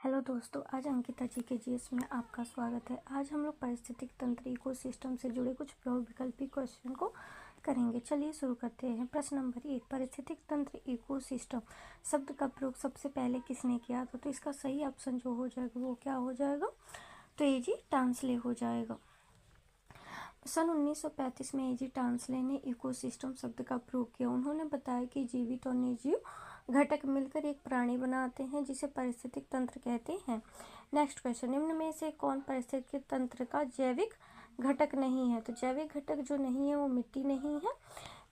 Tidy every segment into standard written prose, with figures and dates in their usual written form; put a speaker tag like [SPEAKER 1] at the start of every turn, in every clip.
[SPEAKER 1] Hello दोस्तों, आज अंकिता जी के जीएस में आपका स्वागत है। आज हम लोग पारिस्थितिक तंत्र इकोसिस्टम से जुड़े कुछ बहुविकल्पी क्वेश्चन को करेंगे। चलिए शुरू करते हैं। प्रश्न नंबर 1, पारिस्थितिक तंत्र इकोसिस्टम शब्द का प्रयोग सबसे पहले किसने किया था? तो इसका सही ऑप्शन जो हो जाएगा वो क्या हो जाएगा? तो ए जी टांसले हो जाएगा। सन 1935 में ए जी टांसले ने इकोसिस्टम शब्द का प्रयोग किया। उन्होंने बताया कि जीवित और निर्जीव घटक मिलकर एक प्राणी बनाते हैं जिसे पारिस्थितिक तंत्र कहते हैं। नेक्स्ट क्वेश्चन, निम्न में से कौन पारिस्थितिक तंत्र का जैविक घटक नहीं है? तो जैविक घटक जो नहीं है वो मिट्टी नहीं है।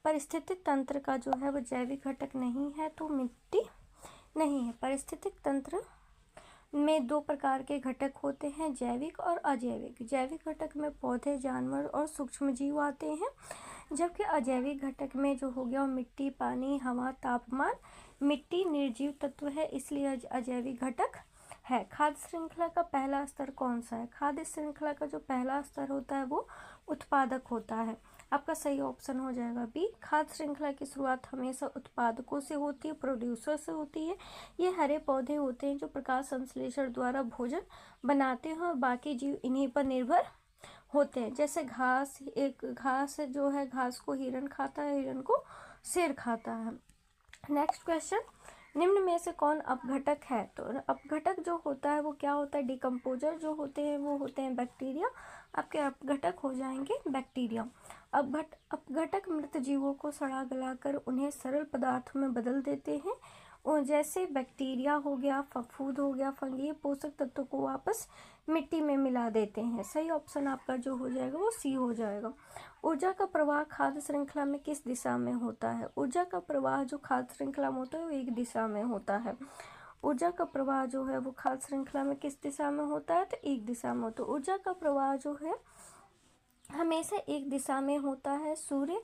[SPEAKER 1] पारिस्थितिक तंत्र का जो है वो जैविक घटक नहीं है तो मिट्टी नहीं है। पारिस्थितिक तंत्र में दो प्रकार के घटक होते हैं, जैविक और अजैविक। जैविक घटक में पौधे, जानवर और सूक्ष्म जीव आते हैं, जबकि अजैविक घटक में जो हो गया मिट्टी, पानी, हवा, तापमान। मिट्टी निर्जीव तत्व है इसलिए अजैविक घटक है। खाद्य श्रृंखला का पहला स्तर कौन सा है? खाद्य श्रृंखला का जो पहला स्तर होता है वो उत्पादक होता है। आपका सही ऑप्शन हो जाएगा बी। खाद्य श्रृंखला की शुरुआत हमेशा उत्पादकों से होती है, प्रोड्यूसर से होती है। ये हरे पौधे होते हैं जो प्रकाश संश्लेषण द्वारा भोजन बनाते हैं और बाकी जीव इन्हीं पर निर्भर होते हैं। जैसे घास, एक घास जो है, घास को हिरण खाता है, हिरण को शेर खाता है। नेक्स्ट क्वेश्चन, निम्न में से कौन अपघटक है? तो अपघटक जो होता है वो क्या होता है? डिकम्पोजर जो होते हैं वो होते हैं बैक्टीरिया। आपके अपघटक हो जाएंगे बैक्टीरिया। अपघटक मृत जीवों को सड़ा गलाकर उन्हें सरल पदार्थों में बदल देते हैं, और जैसे बैक्टीरिया हो गया, फफूंद हो गया, फंगी, पोषक तत्वों को वापस मिट्टी में मिला देते हैं। सही ऑप्शन आपका जो हो जाएगा वो सी हो जाएगा। ऊर्जा का प्रवाह खाद्य श्रृंखला में किस दिशा में होता है? ऊर्जा का प्रवाह जो खाद्य श्रृंखला में होता है वो एक दिशा में होता है। ऊर्जा का प्रवाह जो है वो खाद्य श्रृंखला में किस दिशा में होता है? तो एक दिशा में होता है। ऊर्जा का प्रवाह जो है हमेशा एक दिशा में होता है। सूर्य,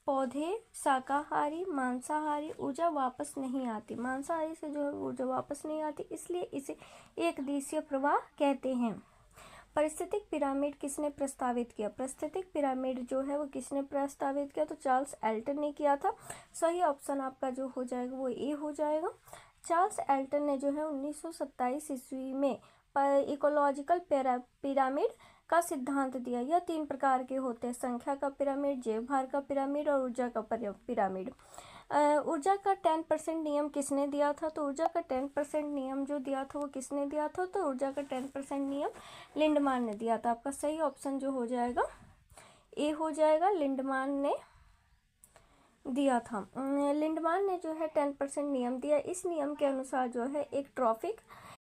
[SPEAKER 1] पौधे, शाकाहारी, मांसाहारी, ऊर्जा वापस नहीं आती। मांसाहारी से जो है ऊर्जा वापस नहीं आती, इसलिए इसे एक दिशीय प्रवाह कहते हैं। पारिस्थितिक पिरामिड किसने प्रस्तावित किया? पारिस्थितिक पिरामिड जो है वो किसने प्रस्तावित किया? तो चार्ल्स एल्टन ने किया था। सही ऑप्शन आपका जो हो जाएगा वो ए हो जाएगा। चार्ल्स एल्टन ने जो है 1927 ईस्वी में इकोलॉजिकल पिरामिड का सिद्धांत दिया। यह 3 प्रकार के होते हैं, संख्या का पिरामिड, जैव भार का पिरामिड और ऊर्जा का पिरामिड। ऊर्जा का 10% नियम किसने दिया था? तो ऊर्जा का 10% नियम जो दिया था वो किसने दिया था? तो ऊर्जा का 10% नियम लिंडमान ने दिया था। आपका सही ऑप्शन जो हो जाएगा ए हो जाएगा, लिंडमान ने दिया था। लिंडमान ने जो है 10% नियम दिया। इस नियम के अनुसार जो है एक ट्रॉफिक